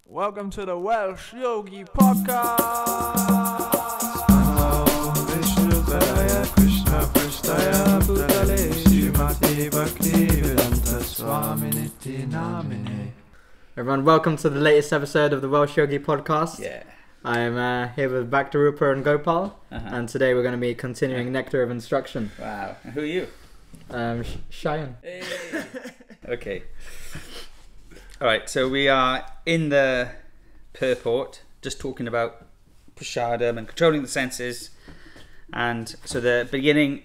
Welcome to the Welsh Yogi Podcast. Everyone, welcome to the latest episode of the Welsh Yogi Podcast. Yeah. I'm here with Bhakta Rupa and Gopal, and today we're going to be continuing Nectar of Instruction. Wow. And who are you? Cheyenne. Hey. Okay. Alright, so we are in the purport, just talking about prasadam and controlling the senses. And so the beginning,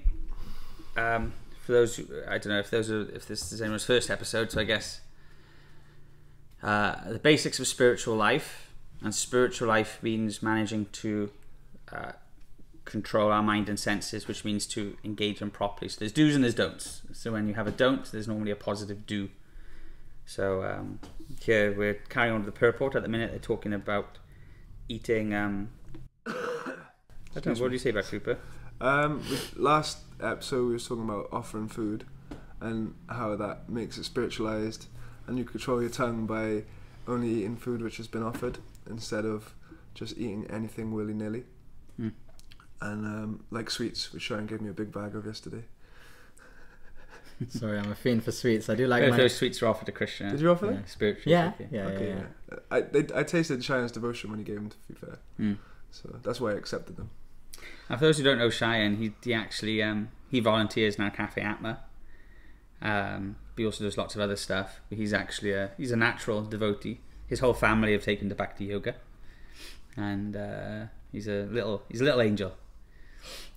for those who, I don't know if this is anyone's first episode, so I guess the basics of spiritual life. And spiritual life means managing to control our mind and senses, which means to engage them properly. So there's do's and there's don'ts. So when you have a don't, there's normally a positive do. So here we're carrying on with the purport. At the minute they're talking about eating I don't know, what do you say about Cooper? Last episode we were talking about offering food and how that makes it spiritualized, and you control your tongue by only eating food which has been offered instead of just eating anything willy-nilly. And like sweets, which Sharon gave me a big bag of yesterday. Sorry, I'm a fiend for sweets. I do like If those sweets were offered to Krishna. Did you offer them? Spiritually. Yeah. I tasted Sharon's devotion when he gave them, to be fair. So that's why I accepted them. And for those who don't know Cheyenne, he actually he volunteers in our Cafe Atma. He also does lots of other stuff. But he's actually he's a natural devotee. His whole family have taken to Bhakti Yoga, and he's a little angel.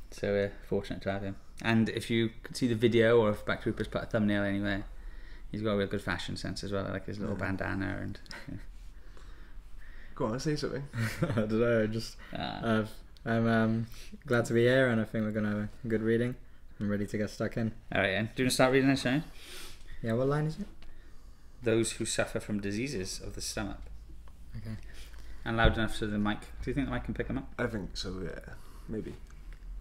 So we're fortunate to have him. And if you could see the video, or if Bhakti Rupa's put a thumbnail anywhere, he's got a real good fashion sense as well. I like his little bandana and. Yeah. Go on, say something. I don't know. I'm glad to be here, and I think we're going to have a good reading. I'm ready to get stuck in. All right, then. Do you want to start reading this, Shane? Yeah, what line is it? Those who suffer from diseases of the stomach. Okay. And loud enough so the mic. Do you think the mic can pick them up? I think so, yeah. Maybe.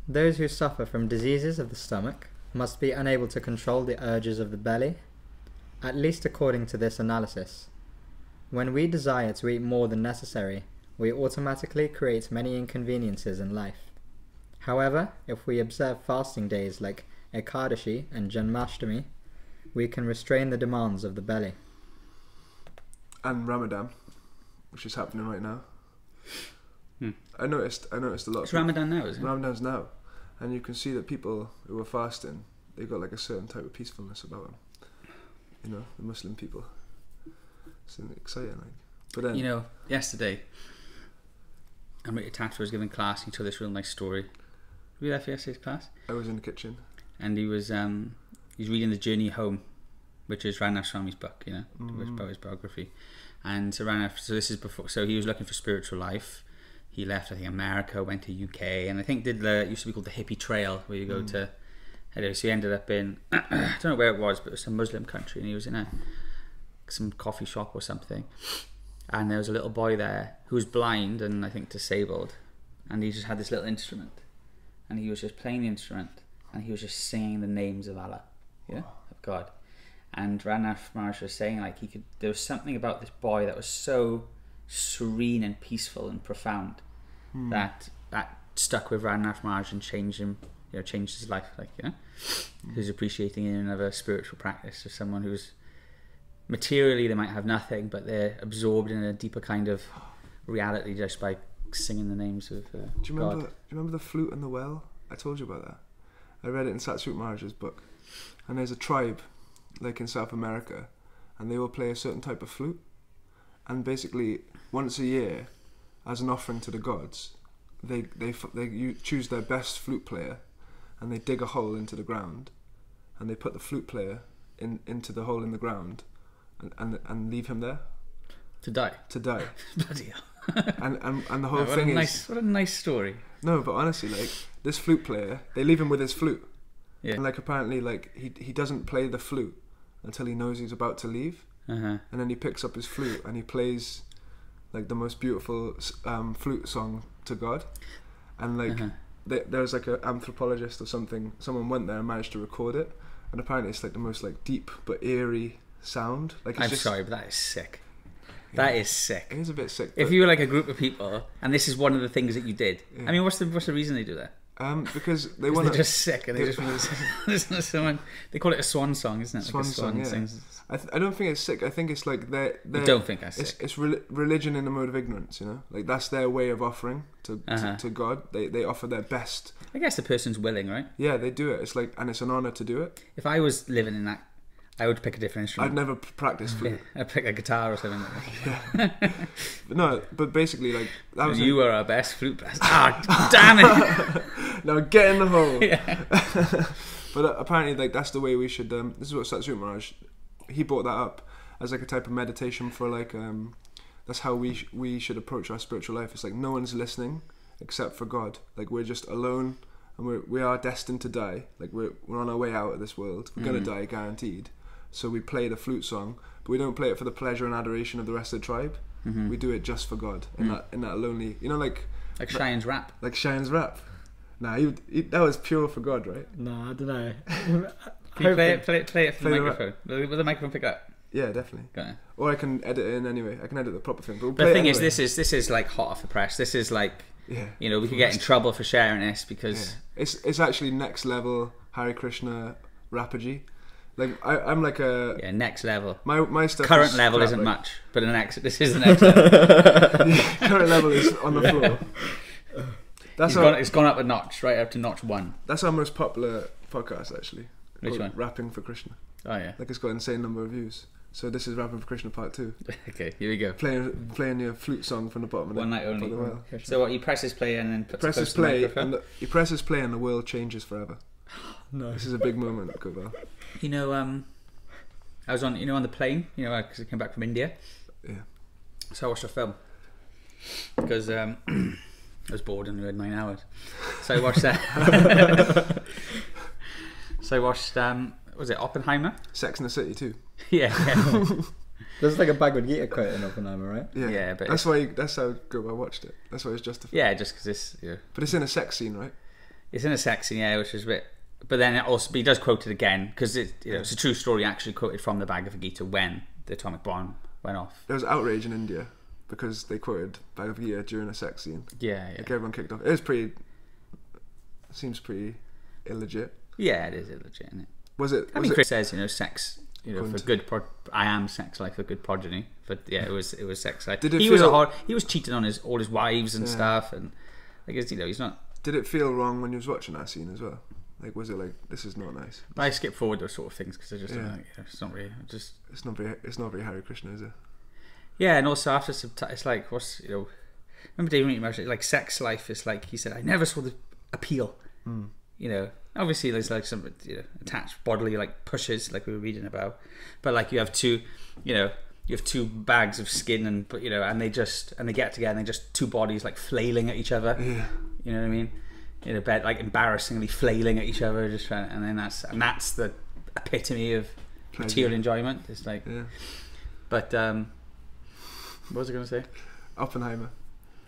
Those who suffer from diseases of the stomach must be unable to control the urges of the belly, at least according to this analysis. When we desire to eat more than necessary, we automatically create many inconveniences in life. However, if we observe fasting days like Ekadashi and Janmashtami, we can restrain the demands of the belly. And Ramadan, which is happening right now. I noticed a lot. It's Ramadan now, isn't it? Ramadan's now, and you can see that people who are fasting, they've got like a certain type of peacefulness about them. You know, the Muslim people. It's exciting, like. But then, yesterday, Amrita Tatra was giving class. He told this real nice story. Were you there for yesterday's class? I was in the kitchen, and he was he's reading The Journey Home, which is Rannath Swami's book. About his biography. And so this is before. So he was looking for spiritual life. He left, I think, America, went to UK, and I think it used to be called the Hippie Trail, where you go to. Anyway, so he ended up in I don't know where it was, but it was some Muslim country, and he was in some coffee shop or something, and there was a little boy there who was blind and I think disabled, and he just had this little instrument, and he was just playing the instrument, and he was just singing the names of Allah, of God. And Rannath Maharaj was saying there was something about this boy that was so serene and peaceful and profound that stuck with Rannath Maharaj and changed him, changed his life. Who's appreciating in another spiritual practice of someone who's materially they might have nothing, but they're absorbed in a deeper kind of reality just by singing the names of God. Do you remember the flute and the well? I told you about that. I read it in Satsut Maharaj's book, and there's a tribe like in South America, and they all play a certain type of flute, and basically once a year, as an offering to the gods, they choose their best flute player, and they dig a hole into the ground, and they put the flute player into the hole in the ground, and leave him there to die. Bloody hell. and the whole thing is what a nice story. No, but honestly, like this flute player, they leave him with his flute. Yeah. And apparently he doesn't play the flute until he knows he's about to leave. And then he picks up his flute and he plays like the most beautiful flute song to God. And there was like an anthropologist or something, someone went there and managed to record it, and apparently it's like the most like deep but eerie sound. Like it's I'm sorry, but that is sick. That is sick. It is a bit sick. If you were like a group of people, and this is one of the things that you did, Yeah. I mean, what's the reason they do that? Because they 'Cause want they're just sick, and they just listen to someone. They call it a swan song, isn't it? Swan like a song, yeah. sings. I don't think it's sick. I think it's like they're I don't think that's sick. it's religion in the mode of ignorance, you know? Like, that's their way of offering to God. They offer their best. I guess the person's willing, right? Yeah, they do it. It's like, and it's an honor to do it. If I was living in that, I would pick a different instrument. I'd never practiced flute. Yeah, I'd pick a guitar or something. But no, but basically, like, that was You were our best flute player. Ah, damn it! Now get in the hole. Yeah. But apparently, like, that's the way we should. This is what Satsuma Maharaj, he brought that up as like a type of meditation for like. That's how we should approach our spiritual life. It's like no one's listening except for God. Like, we're just alone, and we are destined to die. Like, we're on our way out of this world. We're gonna die, guaranteed. So we play the flute song, but we don't play it for the pleasure and adoration of the rest of the tribe. We do it just for God in that lonely, you know, like Cheyenne's rap. Like Cheyenne's rap. Nah, he that was pure for God, right? No, I don't know. Can you play it for Play the the microphone? Will the microphone pick up? Yeah, definitely. Got it. Or I can edit it in anyway. I can edit the proper thing. But, we'll But play the thing it is, anyway. this is like hot off the press. This is like, Yeah. you know, we could get in trouble for sharing this because It's actually next level Hare Krishna Rapaji. Like I'm like a next level. my stuff. Current is level crap, isn't like, much, but this is the next level. Current level is on the floor. It's gone up a notch, right up to notch 1. That's our most popular podcast, actually. Which called one? Rapping for Krishna. Oh yeah. Like, it's got an insane number of views. So this is Rapping for Krishna Part 2. Okay, here we go. Playing your flute song from the bottom of One the night only. of the well. So what? You presses play and then puts Presses close to the play, microphone? he presses play, and the world changes forever. No. This is a big moment, Goodwill. You know, I was on the plane, you know, because I came back from India. Yeah. So I watched a film because I was bored and we had 9 hours. So I watched that. So I watched was it Oppenheimer? Sex in the City too. Yeah. There's like a Bhagavad Gita quote in Oppenheimer, right? Yeah. Yeah, but that's how good I watched it. That's why it's justified. yeah, just because it's But it's in a sex scene, right? it's in a sex scene, yeah, which is a bit. But then he does quote it again because it's a true story, actually quoted from the Bhagavad Gita when the atomic bomb went off. There was outrage in India because they quoted Bhagavad Gita during a sex scene. Yeah, yeah. Like, everyone kicked off. It was pretty. Seems pretty illegit. Yeah, it is illegit, isn't it? Was it? I mean, Chris says, sex, According for to- good. I am sex life for good progeny. But yeah, it was sex life. Did it He was feel- he was cheating on all his wives and stuff, and I guess he's not. Did it feel wrong when you was watching that scene as well? Like, was it like, this is not nice? I skip forward those sort of things because I just Yeah. it's not really just. It's not very Hare Krishna, is it? Yeah, and also after some time, it's like remember David Meat, like sex life is like he said, I never saw the appeal. You know, obviously there's like some attached bodily like pushes like we were reading about, but like you have two bags of skin and and they get together and they just two bodies like flailing at each other. Yeah. You know what I mean? In a bed, like embarrassingly flailing at each other, just trying, and then that's the epitome of material enjoyment. It's like, Yeah. but what was I going to say? Oppenheimer.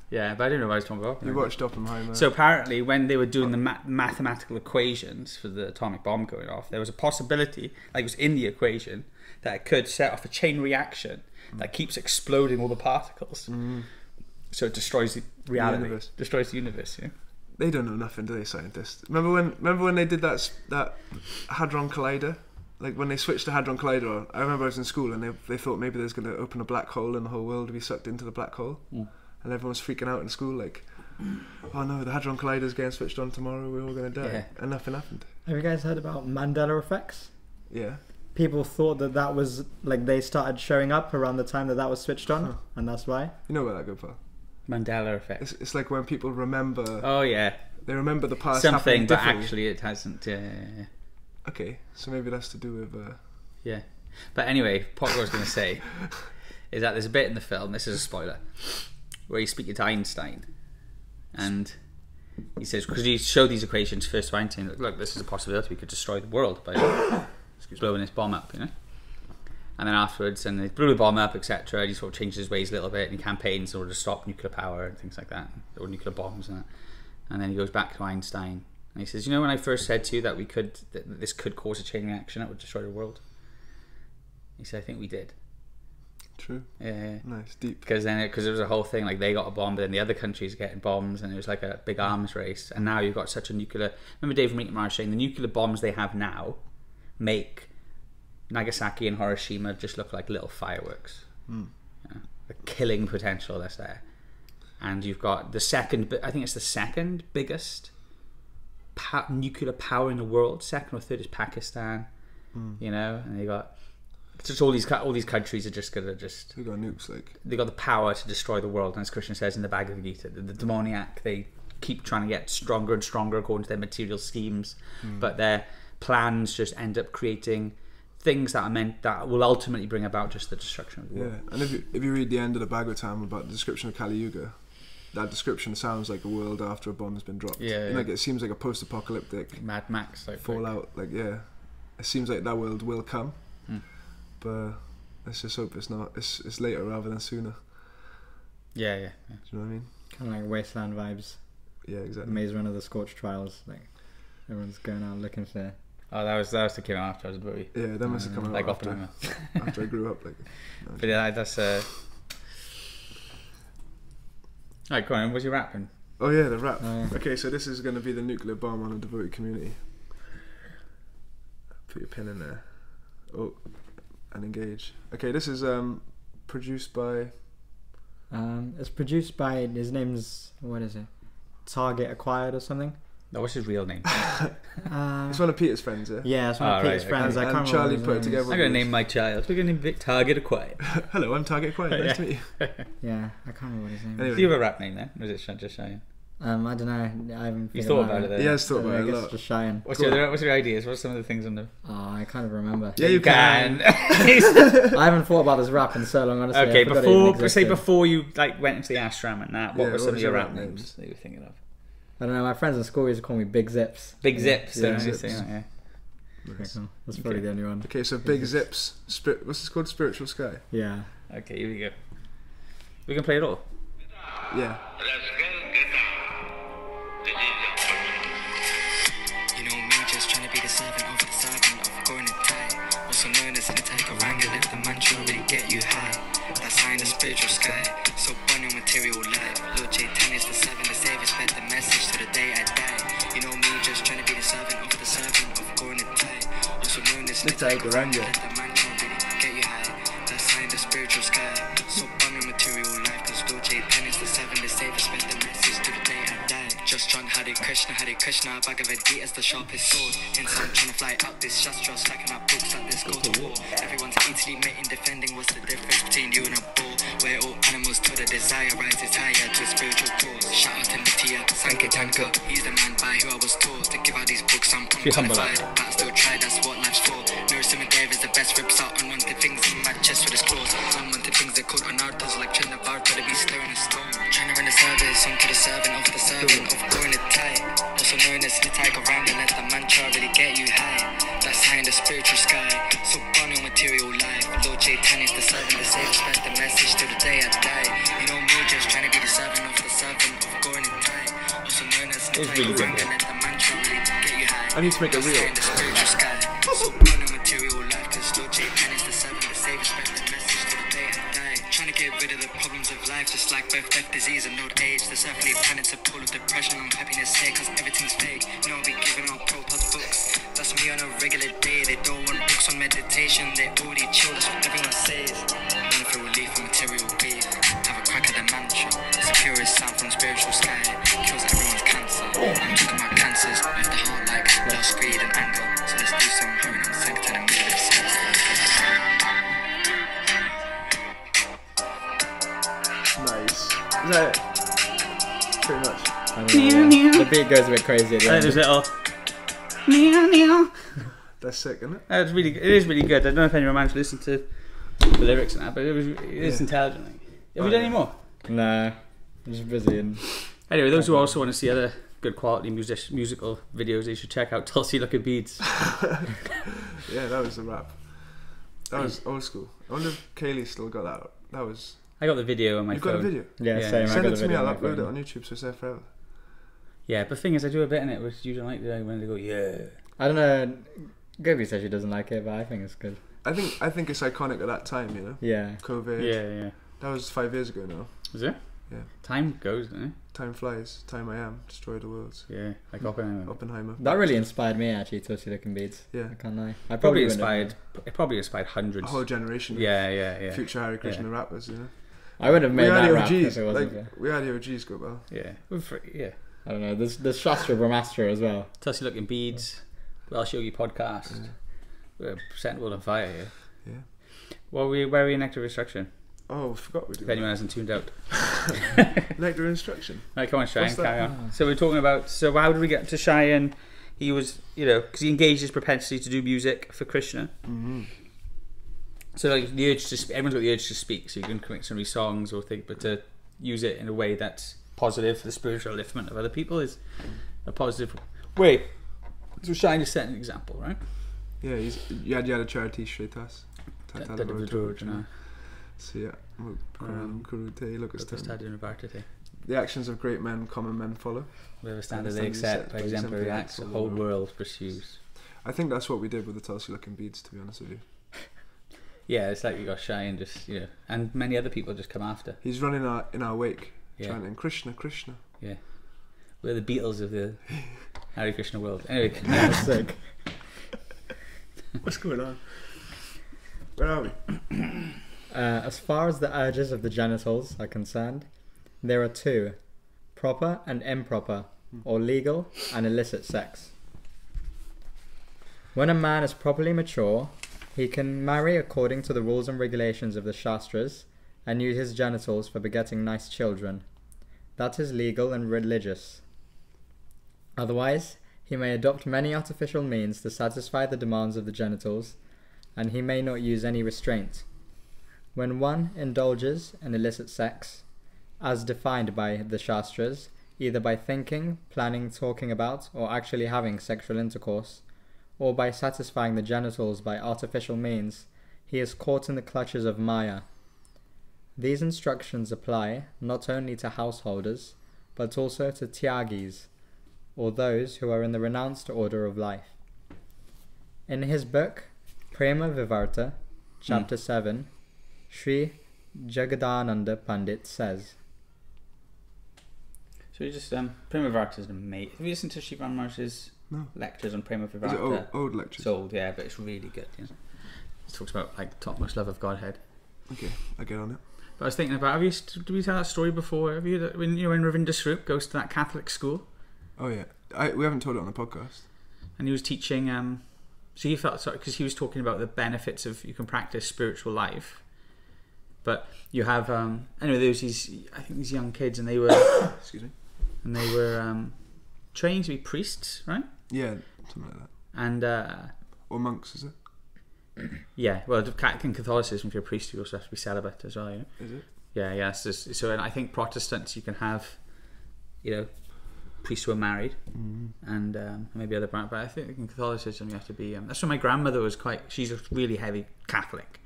Yeah, but I didn't know what I was talking about. You watched Oppenheimer. So apparently, when they were doing the mathematical equations for the atomic bomb going off, there was a possibility, like it was in the equation, that it could set off a chain reaction that keeps exploding all the particles. So it destroys the reality, universe. destroys the universe. Yeah. They don't know nothing, do they, scientists? Remember when they did that Hadron Collider? Like, when they switched to Hadron Collider on, I remember I was in school and they thought maybe they was going to open a black hole and the whole world would be sucked into the black hole. And everyone was freaking out in school, like, oh no, the Hadron Collider's getting switched on tomorrow, we're all going to die. Yeah. And nothing happened. Have you guys heard about Mandela effects? Yeah. People thought that was like they started showing up around the time that was switched on, and that's why. You know where that goes, pal? Mandela effect. It's like when people remember, Oh yeah, they remember the past something, happening but differently. actually it hasn't. Yeah. Okay, so maybe that's to do with... Yeah. But anyway, what I was going to say is that there's a bit in the film, this is a spoiler, where he's speaking to Einstein. And he says, because he showed these equations first to Einstein, look, this is a possibility, we could destroy the world by blowing this bomb up, And then afterwards, and they blew the bomb up, etc. He sort of changed his ways a little bit, and he campaigns in order to stop nuclear power and things like that, or nuclear bombs and that. And then he goes back to Einstein, and he says, when I first said to you that this could cause a chain reaction that would destroy the world? He said, I think we did. True. Yeah. Nice, deep. Because there was a whole thing like they got a bomb, but then the other countries are getting bombs, and it was like a big arms race. And now you've got such a nuclear. Remember Dave from Meat saying the nuclear bombs they have now make Nagasaki and Hiroshima just look like little fireworks. The killing potential that's there. And you've got the second, I think it's the second biggest nuclear power in the world. Second or third is Pakistan. You know, and you got just all these countries are just gonna They got nukes, like they got the power to destroy the world. And as Krishna says in the Bhagavad Gita, the demoniac, they keep trying to get stronger and stronger according to their material schemes, but their plans just end up creating things that will ultimately bring about just the destruction of the world. And if you read the end of the Bhagavatam about the description of Kali Yuga, that description sounds like a world after a bomb has been dropped. Like it seems like a post-apocalyptic Mad Max like fallout. Like it seems like that world will come, but let's just hope it's not. It's later rather than sooner. Yeah. Do you know what I mean? Kind of like Wasteland vibes. Yeah, exactly. Maze Runner, the Scorched Trials. Like everyone's going out looking for. Oh, that was the came out after I was a boy. Yeah, that must have come out like after I grew up. Like, but yeah, that's Alright, go on. What's your rap then? Oh yeah, the rap. Oh, yeah. Okay, so this is going to be the nuclear bomb on a devotee community. Put your pin in there. Oh, and engage. Okay, this is produced by. It's produced by his name's what is it? Target Acquired or something. No, what's his real name? It's one of Peter's friends, yeah? Yeah, it's one of Peter's friends. And I can't Charlie remember put it together. I'm going to name my child. We're going to name Vic Target Acquired. Hello, I'm Target Acquired. Nice to meet you. Yeah, I can't remember what his name Anyway. Do you have a rap name then? Or is it just Cheyenne? I don't know. I haven't. You thought about it then? He has thought about I it a guess lot. just Cheyenne. What's your ideas? What's some of the things on the... Oh, I can't even remember. Yeah, you can. I haven't thought about this rap in so long, honestly. Okay, I forgot it even existed. before you like went into the ashram and that, what Yeah, were some what of was your your rap rap names names? that you were thinking of? I don't know. My friends in school used to call me Big Zips. Big Zips. Yeah, don't you Zips. say that, yeah. Okay, cool. That's probably the only one. Okay, so Big Zips. What's this called? Spiritual Sky. Yeah. Okay, here we go. We can play it all. Yeah. You know me, just trying to be the servant of going to tie. Also known as an attack of anger, let the mantra really get you high. That's high in the spiritual sky, so burn your material life. Lord J10 is the servant, the savior, spread the message to the day I die. You know me, just trying to be the servant of going to tie. Also known as an attack of anger, let the mantra really get you high. That's high in the spiritual sky, so burn your material life. Cause Lord J10 is the servant, the savior, spread the message to the day I die. Just chant Hare Krishna, Bhagavad Gita is the sharpest sword. Hence I'm trying to fly out this shastra, stacking up books like this, go to war. Everyone's easily mating, defending, what's the difference between you and a bull? Where all animals to the desire rises higher to a spiritual cause. Shout out to Nitya, Sanketanka, he's the man by who I was taught to give out these books. I'm unqualified, but I still try, that's what life's for. Narasimhadev is the best, rips out unwanted things in my chest with his claws. Unwanted things they called anarthas, like Chandavarta, to be stirring a storm. Trying to run the service onto the servant of the servant of going to tie. Also known as the tiger around and let the mantra really get you high. That's high in the spiritual sky, so burn your material life. Lord J10 is the servant, the savior, spread the message to the day I die. You know me, just trying to be the servant of going to tie. Also known as the tiger around and let the mantra really get you high. I need to make a That's reel. high in the spiritual sky, so burn your material life. Cause Lord J10 is the servant, the savior, spread the message to the day I die. Trying to get rid of the problems of life, just like birth, death, disease, and old age. There's earthly planets are full of depression and unhappiness here, cause everything's fake. You know, I'll be giving out Prabhupada's books. That's me on a regular day. They don't want books on meditation, they already chill, that's what everyone says. Wanna feel relief from material grief. Have a crack at the mantra. It's the purest sound from spiritual sky. Kills everyone's cancer. I'm talking about cancers of the heart like lust, greed, and anger. So let's do some Harinam Sankirtan and music sense. Nice. Is that it? Pretty much. I don't know. The beat goes a bit crazy at the And end. there's little... Meow, meow. That's sick, isn't it? It is really good. I don't know if anyone managed to listen to the lyrics and that, but it is intelligent. Like. Have we done any more? Nah, I'm just busy and. Anyway, those who also want to see other good quality musical videos, they should check out Tulsi Looking Beads. Yeah, that was the rap. That was old school. I wonder if Kaylee still got that. That was. I got the video on my You've phone. got a video? Yeah, Yeah. same. I Send got it the to me, video on I'll my upload it phone. on YouTube so it's there forever. Yeah, but the thing is, I do a bit in it which you don't like, do I? When they go, yeah. I don't know. Gobi says she doesn't like it, but I think it's good. I think it's iconic at that time, you know. Yeah. COVID. Yeah. That was 5 years ago now. Is it? Yeah. Time goes, doesn't it? Time flies. Time I am. Destroy the worlds. Yeah, like Oppenheimer. Oppenheimer. That really inspired me, actually, Toasty Looking Beads. Yeah. I can't lie. I Probably wouldn't have- inspired. It probably inspired hundreds. A whole generation. Of Yeah. future Harry Krishna rappers, you know. I would have made that rap OGs. if it wasn't Like, for... we had the OGs go well. Yeah. Yeah. I don't know. There's Shastra Brahmastra as well. Tussy Looking Beads, Welsh Yogi Podcast. Yeah. We're setting the world on fire here. Yeah. Where are we in Nectar of Instruction? Oh, I forgot we If did. anyone hasn't tuned out. Nectar Instruction. Right, come on, Cheyenne, What's that? carry on. So we're talking about, so how did we get to Cheyenne? He was, because he engaged his propensity to do music for Krishna. Mm-hmm. So like the urge to, everyone's got the urge to speak, so you can create so many songs or think, but to use it in a way that's positive for the spiritual upliftment of other people is a positive way. So Cheyenne just set an example, right? Yeah, you had a charity straight us. So yeah, the actions of great men, common men follow. Whatever standard they accept, by exemplary acts, the whole world pursues. I think that's what we did with the Tulsi Looking Beads, to be honest with you. Yeah, it's like you got Cheyenne just, and many other people just come after. He's running in our wake, Yeah. chanting Krishna, Krishna. Yeah. We're the Beatles of the Hare Krishna world. Anyway. Sick. What's going on? Where are we? As far as the urges of the genitals are concerned, there are two: proper and improper, or legal and illicit sex. When a man is properly mature, he can marry according to the rules and regulations of the Shastras and use his genitals for begetting nice children. That is legal and religious. Otherwise, he may adopt many artificial means to satisfy the demands of the genitals, and he may not use any restraint. When one indulges in illicit sex, as defined by the Shastras, either by thinking, planning, talking about, or actually having sexual intercourse, or by satisfying the genitals by artificial means, he is caught in the clutches of Maya. These instructions apply not only to householders, but also to Tyagis, or those who are in the renounced order of life. In his book, Prema Vivarta, Chapter 7, Sri Jagadananda Pandit says, So you just, Prema Vivarta is amazing. Have you listened to Shiv Ram Maharaj's lectures on Prema Is it Vivarta? old lectures? It's old, yeah, but it's really good. It talks about like the topmost love of Godhead. Okay, I get on it. But I was thinking about, did we tell that story before? Have you, when Ravinder Swarup goes to that Catholic school? Oh yeah, we haven't told it on the podcast. And he was teaching, so he felt sorry because he was talking about the benefits of you can practice spiritual life, but you have anyway. There was these young kids, and they were excuse me, and they were trained to be priests, right? Yeah, something like that. And Or monks, is it? yeah, well, in Catholicism, if you're a priest, you also have to be celibate as well. Is it? Yeah. So and I think Protestants, you can have, priests who are married, and maybe other branch. But I think in Catholicism you have to be. That's why my grandmother was she's a really heavy Catholic.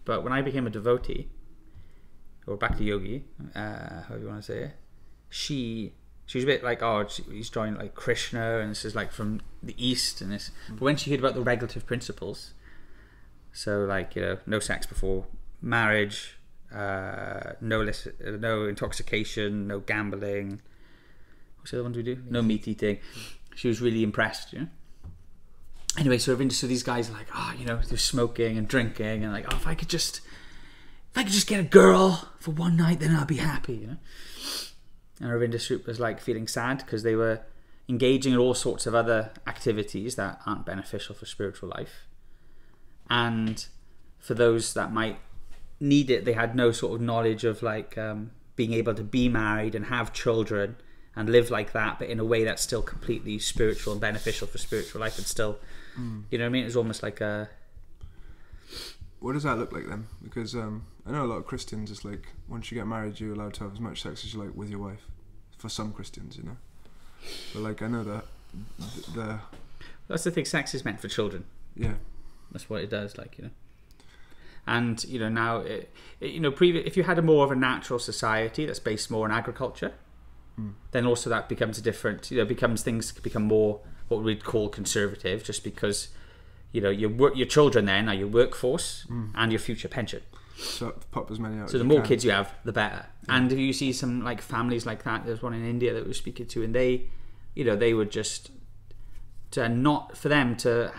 But when I became a devotee, or Bhakti Yogi, however you want to say it, she was a bit like, he's drawing like Krishna, and this is like from the East, and this. But when she heard about the regulative principles, so like no sex before marriage, no intoxication, no gambling. What's the other ones we do? No meat eating. She was really impressed, Anyway, so these guys are like, they're smoking and drinking, and like, if I could just get a girl for one night, then I'll be happy, And Ravinder Swarup was like feeling sad because they were engaging in all sorts of other activities that aren't beneficial for spiritual life, and for those that might need it, they had no sort of knowledge of like being able to be married and have children and live like that, but in a way that's still completely spiritual and beneficial for spiritual life, and still, you know what I mean? It's almost like a. What does that look like then? Because I know a lot of Christians, it's like once you get married, you're allowed to have as much sex as you like with your wife. For some Christians, But like I know that the. That's the thing. Sex is meant for children. Yeah. That's what it does, And now, if you had a more of a natural society that's based more on agriculture, then also that becomes a different. Things become more what we'd call conservative, just because you know, your children then are your workforce and your future pension. So pop as many out. So as the you more can. kids you have, the better. And if you see some like families like that, there's one in India that we were speaking to, and they, you know, they would just for them to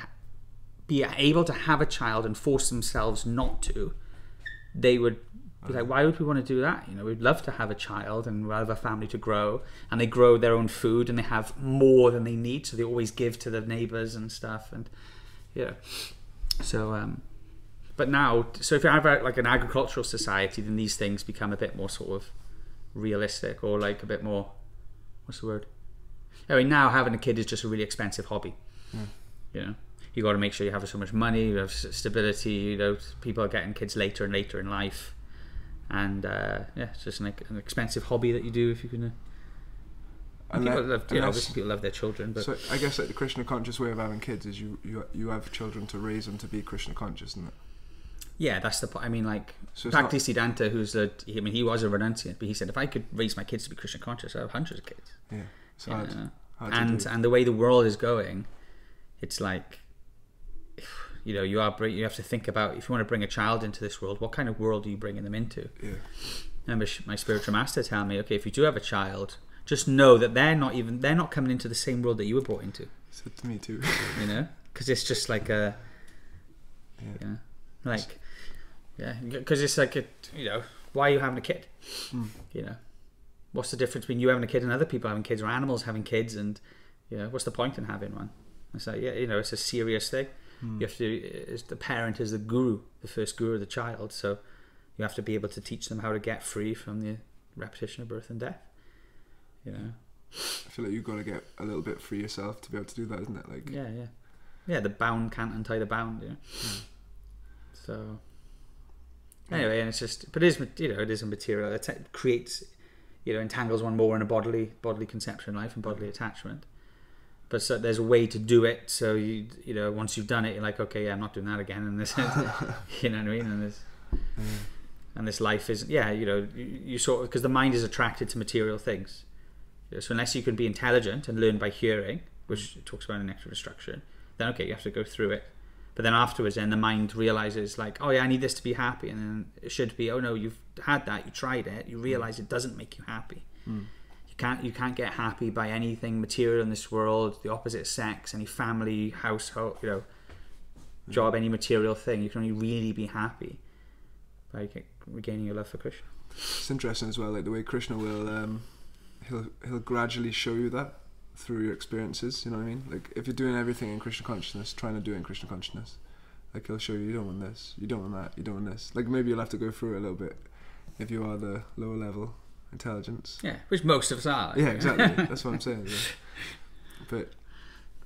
be able to have a child and force themselves not to, they would be like, why would we want to do that? You know, we'd love to have a child and we'd have a family to grow, and they grow their own food and they have more than they need, so they always give to the neighbors and stuff. And yeah, so but now, so if you have like an agricultural society, then these things become a bit more sort of realistic, or like a bit more, what's the word? I mean, now having a kid is just a really expensive hobby. You know, you got to make sure you have so much money, you have stability. You know, people are getting kids later and later in life, and yeah, it's just like an expensive hobby that you do if you can. People love, you know, obviously people love their children, but so I guess like the Krishna conscious way of having kids is you have children to raise them to be Krishna conscious, isn't it? yeah, that's the point. I mean, like So Bhakti Siddhanta, he was a renunciant, but he said, if I could raise my kids to be Krishna conscious, I have hundreds of kids. Yeah, it's You hard. know? hard to do. And the way the world is going, it's like, you know, you have to think about, if you want to bring a child into this world, what kind of world are you bringing them into? Yeah. I remember my spiritual master telling me, okay, if you do have a child, just know that they're not coming into the same world that you were brought into. Said to me too. You know, because it's just like a, Yeah. like, yeah, because it's like you know, why are you having a kid? You know, what's the difference between you having a kid and other people having kids, or animals having kids? And you know, what's the point in having one? It's like, yeah, you know, it's a serious thing. You have to, as the parent is the guru, the first guru of the child, so you have to be able to teach them how to get free from the repetition of birth and death. You know. I feel like you've got to get a little bit free yourself to be able to do that, isn't it? Like, Yeah. The bound can't untie the bound. You know. So anyway, and it's just, but it is, you know, it is a material. It creates, you know, entangles one more in a bodily conception life and bodily attachment. But so there's a way to do it. So you know, once you've done it, you're like, okay, yeah, I'm not doing that again. And this, you know what I mean? And this, and this life is, yeah, you know, you sort of, because the mind is attracted to material things. You know, so unless you can be intelligent and learn by hearing, which it talks about in Nectar of Destruction, then okay, you have to go through it. But then afterwards, then the mind realizes, like, oh yeah, I need this to be happy, and then it should be, oh no, you've had that, you tried it, you realize it doesn't make you happy. You can't get happy by anything material in this world, the opposite sex, any family, household, you know, job, any material thing. You can only really be happy by regaining your love for Krishna. it's interesting as well, like the way Krishna will, he'll gradually show you that through your experiences. You know what I mean? Like if you're doing everything in Krishna consciousness, trying to do it in Krishna consciousness, like he'll show you don't want this, you don't want that, you don't want this. Like maybe you'll have to go through it a little bit if you are the lower level intelligence. Yeah, which most of us are. Yeah, exactly. That's what I'm saying. Yeah. But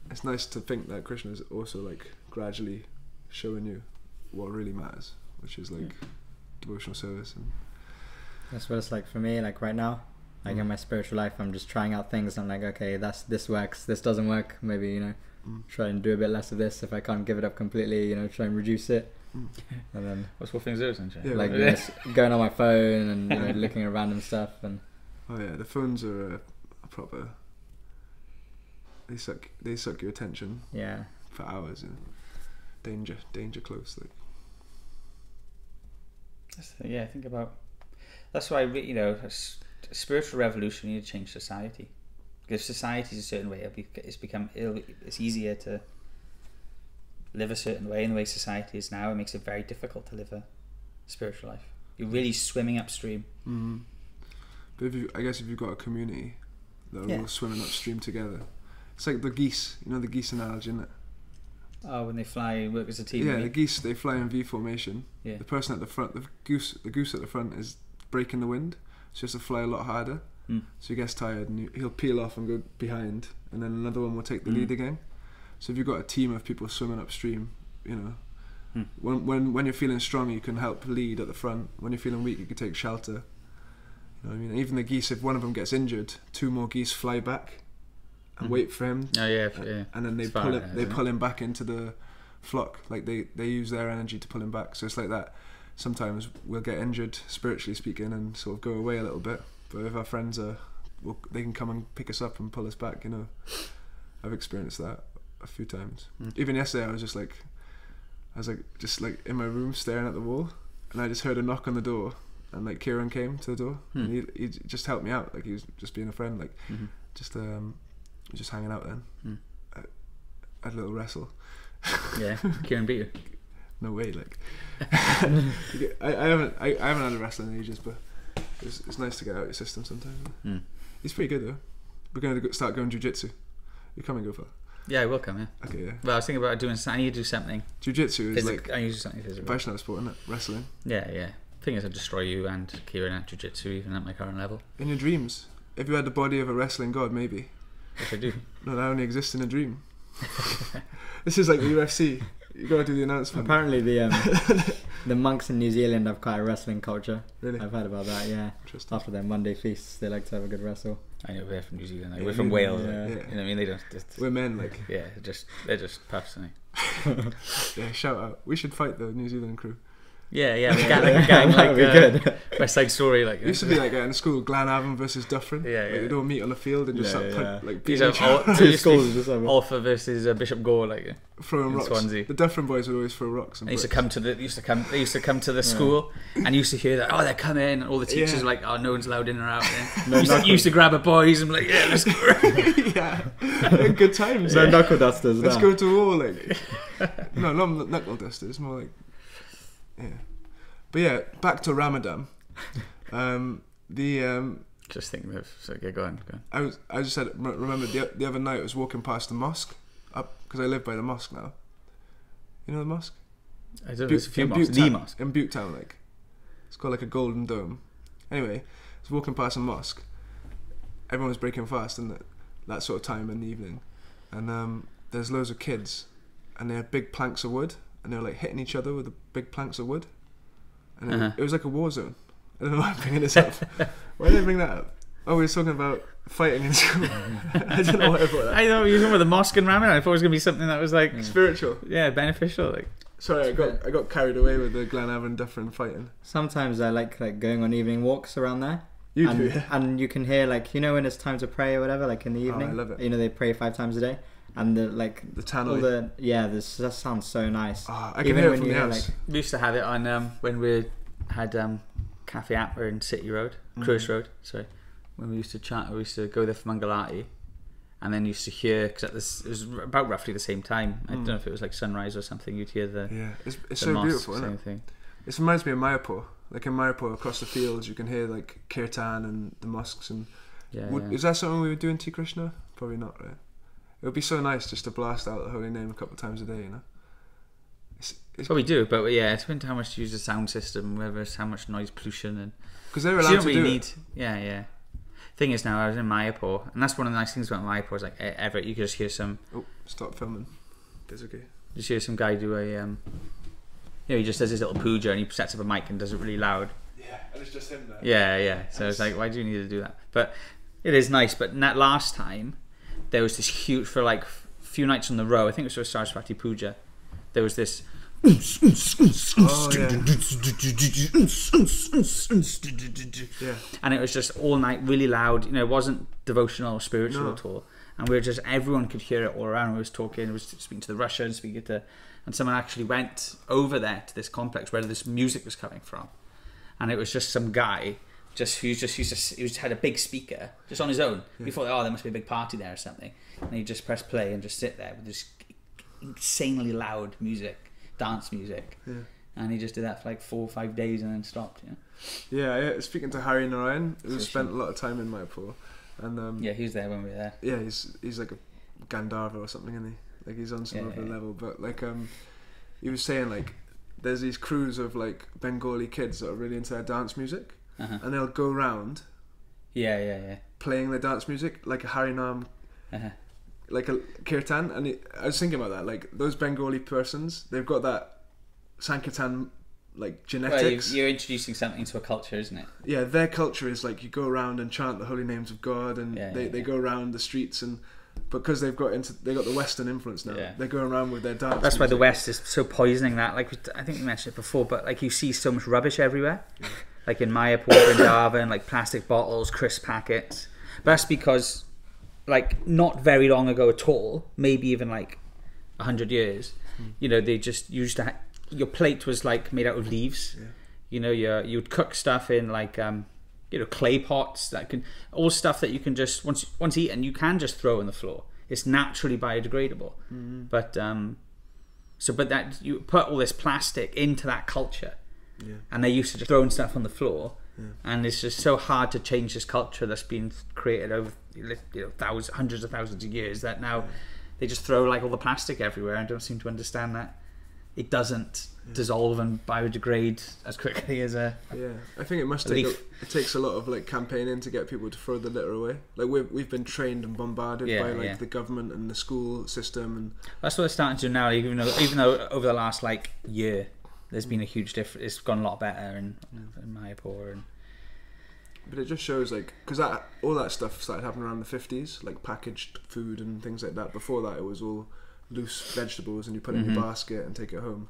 it's nice to think that Krishna is also like gradually showing you what really matters, which is like devotional service. And That's what it's like for me. Like right now, like in my spiritual life, I'm just trying out things. I'm like, okay, this works, this doesn't work. Maybe, you know, try and do a bit less of this. If I can't give it up completely, you know, try and reduce it. And then What's what things do, isn't it? Yeah, like, you know, going on my phone and, you know, looking at random stuff. And oh yeah, the phones are a proper. They suck your attention yeah, for hours. And danger close. Like Yeah, think about. That's why, you know, a spiritual revolution, you need to change society. Because society is a certain way, it's easier to live a certain way. In the way society is now, it makes it very difficult to live a spiritual life. You're really swimming upstream. But if you've got a community that are all swimming upstream together, it's like the geese. You know the geese analogy, isn't it? Oh, when they fly and work as a team. Yeah, the geese, they fly in V formation. Yeah. The person at the front, the goose at the front is breaking the wind, so he has to fly a lot harder. So he gets tired and he'll peel off and go behind, and then another one will take the lead again. So if you've got a team of people swimming upstream, you know, when you're feeling strong, you can help lead at the front. When you're feeling weak, you can take shelter. You know what I mean? Even the geese, if one of them gets injured, 2 more geese fly back and wait for him. Oh yeah, And then they pull him back into the flock. Like they use their energy to pull him back. So it's like that. Sometimes we'll get injured, spiritually speaking, and sort of go away a little bit. But if our friends they can come and pick us up and pull us back. You know, I've experienced that a few times. Even yesterday, I was just like, I was like just like in my room staring at the wall, and I just heard a knock on the door, and like Kieran came to the door, and he just helped me out, like he was just being a friend, like just hanging out then. I had a little wrestle. Yeah, Kieran beat you. No way, like I haven't had a wrestle in ages, but it's nice to get out your system sometimes. He's pretty good though. We're going to start going jiu-jitsu. You come and go for. Yeah, I will come. Yeah. Okay, yeah. Well, I was thinking about doing. I need to do something. Jiu-jitsu is I need to do something physical. professional sport, isn't it? Wrestling. Yeah, yeah. Thing is, I destroy you and Kieran at jiu-jitsu, even at my current level. In your dreams, if you had the body of a wrestling god, maybe. Which I do. No, that only exists in a dream. This is like the UFC. You gotta do the announcement. Apparently the monks in New Zealand have quite a wrestling culture. Really? I've heard about that, yeah. Interesting. After their Monday feasts, they like to have a good wrestle. I know they're from New Zealand. Like, Yeah, we're from yeah, Wales. yeah. Like, you know what I mean? They don't. We're men, like. Yeah, they're just puffs. Yeah, shout out. We should fight the New Zealand crew. Yeah, yeah. We got like a gang, like That'd be good. West Side Story, like. It used to be like in school, Glenavon versus Dufferin. Yeah, Like, yeah. they'd all meet on the field and just Yeah, start yeah. like These beating are each all other, two schools or something. Alpha versus Bishop Gore, like. throwing in rocks. Swansea. The Dufferin boys would always throw rocks. And They used to bricks. come to the school and used to hear that, oh, they're coming, and all the teachers Yeah. were like, oh, no one's allowed in or out. No used to grab a boys and be like, yeah, let's go. Yeah, good times. No knuckle dusters. Let's no. go to war, like. No, not knuckle dusters. More like. Yeah, but yeah, back to Ramadan. Just thinking of, so yeah, go on. I just said, remember the other night I was walking past the mosque up because I live by the mosque now. You know the mosque? I don't know, there's a few in mosques. The Butetown- mosque. in Butetown, like it's got like a golden dome. Anyway, I was walking past a mosque. Everyone was breaking fast in that sort of time in the evening, and there's loads of kids, and they had big planks of wood, and they were like hitting each other with the big planks of wood, and it was like a war zone. I don't know why I'm bringing this up. Why did I bring that up? Oh, we were talking about fighting in school. I don't know why I brought that. I thought you were talking about the mosque and Ramadan. I thought it was going to be something that was like, Spiritual. yeah, beneficial. Like, Sorry, I got carried away with the Glenavon Dufferin fighting. Sometimes I like going on evening walks around there. You and, do, yeah. And you can hear like, you know, when it's time to pray or whatever, like in the evening. I love it. You know, they pray 5 times a day, and the like The tannoy. all the this sounds so nice. Oh, I can hear it from the hear, house. we used to have it on when we had Cafe Atmer in City Road, Cruise Road, sorry. When we used to chat, we used to go there for Mangalati, and then used to hear, because it was about roughly the same time. I don't know if it was like sunrise or something. You'd hear the Yeah, it's the so mosque, beautiful, isn't same it? thing. It reminds me of Mayapur. Like in Mayapur, across the fields, you can hear like kirtan and the mosques. And Yeah, is that something we would do in T Krishna? Probably not, right? It would be so nice just to blast out the holy name a couple of times a day, you know. It's Well, we do, but yeah, it depends how much to use the sound system, whether it's how much noise pollution, and because they're you allowed don't to really do need. it. Yeah. Thing is, now I was in Mayapur, and that's one of the nice things about Mayapur is like Everett, you could just hear some. Oh, stop filming. It's okay. Just hear some guy do a. He just does his little puja and he sets up a mic and does it really loud. Yeah, and it's just him there. Yeah. So it's like, why do you need to do that? But it is nice. But that last time, there was this huge, for like few nights in a row, I think it was for Saraswati Puja, there was this. Oh, yeah. Yeah. And it was just all night really loud. You know, it wasn't devotional or spiritual No. at all. And we were just, everyone could hear it all around. We was talking, we was speaking to the Russians, and someone actually went over there to this complex where this music was coming from. And it was just some guy he just had a big speaker just on his own. We thought, oh, there must be a big party there or something. And he just pressed play and just sit there with this insanely loud music, dance music. Yeah. And he just did that for like 4 or 5 days and then stopped. Yeah. Speaking to Harry Narayan, who spent a lot of time in Mayapur, and Yeah, he was there when we were there. yeah, he's like a Gandharva or something, isn't he? Like he's on some other level, but like he was saying like there's these crews of like Bengali kids that are really into their dance music, and they'll go around Yeah. playing their dance music like a Harinam, like a kirtan, and I was thinking about that, like those Bengali persons, they've got that Sankirtan like genetics. Well, you're introducing something to a culture, isn't it? Yeah, their culture is like you go around and chant the holy names of God, and they go around the streets, and because they got the Western influence now, they're going around with their dance. That's why the music. West is so poisoning that. Like I think we mentioned it before, but like you see so much rubbish everywhere, like in Mayapur, Vrindavan, like plastic bottles, crisp packets. But that's because, like, not very long ago at all, maybe even like 100 years, you know, they just used to your plate was like made out of leaves. Yeah. You know, you would cook stuff in like you know, clay pots that can, all stuff that you can just once eaten you can just throw on the floor. It's naturally biodegradable. But but that you put all this plastic into that culture, and they used to just throwing stuff on the floor, and it's just so hard to change this culture that's been created over, you know, hundreds of thousands of years, that now they just throw like all the plastic everywhere and don't seem to understand that it doesn't dissolve and biodegrade as quickly as a I think it must take it takes a lot of like campaigning to get people to throw the litter away. Like we've been trained and bombarded by like the government and the school system, and that's what they're starting to do now. Even though over the last like year there's been a huge difference, it's gone a lot better in Mayapur. And but it just shows like, because all that stuff started happening around the 50s, like packaged food and things like that. Before that it was all loose vegetables and you put it in your basket and take it home.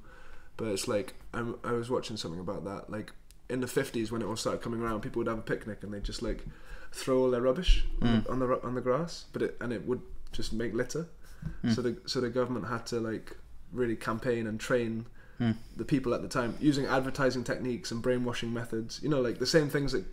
But it's like I was watching something about that, like in the 50s when it all started coming around, people would have a picnic and they'd just like throw all their rubbish on the grass, but it would just make litter. So the government had to like really campaign and train the people at the time using advertising techniques and brainwashing methods, you know, like the same things that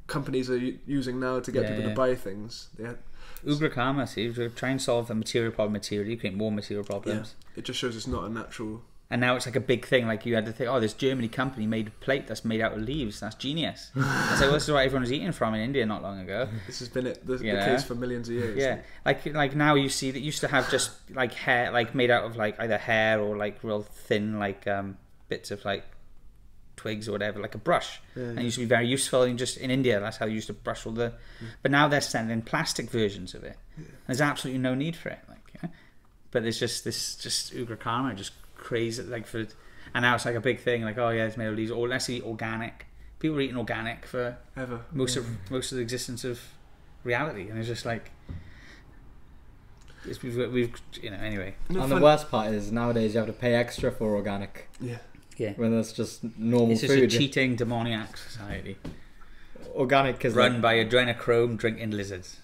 companies are using now to get people to buy things. They had Ugra Karma, see, if you try and solve a material problem materially, you create more material problems. It just shows it's not a natural. And now it's like a big thing. Like you had to think, oh, this Germany company made a plate that's made out of leaves. That's genius. It's like, well, this is what everyone was eating from in India not long ago. This has been the case for millions of years. Yeah, like now you see that used to have just like hair, like made out of like either hair or like real thin like bits of like twigs or whatever, like a brush. And it used to be very useful. And just in India, that's how you used to brush all the. But now they're sending plastic versions of it. There's absolutely no need for it. Like, but there's just Ugra Karma just crazy, like for, and now it's like a big thing, like, oh yeah, it's made of leaves, or let's eat organic. People are eating organic for most of the existence of reality, and it's just like we've you know, anyway. And the worst part is nowadays you have to pay extra for organic. Yeah. When that's just normal it's just food. a cheating demoniac society. Organic is run by adrenochrome drinking lizards.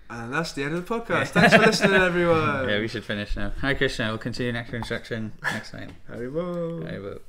And that's the end of the podcast. Thanks for listening, everyone. Yeah, we should finish now. Hi Krishna, we'll continue next instruction next time. Haribo. Haribo.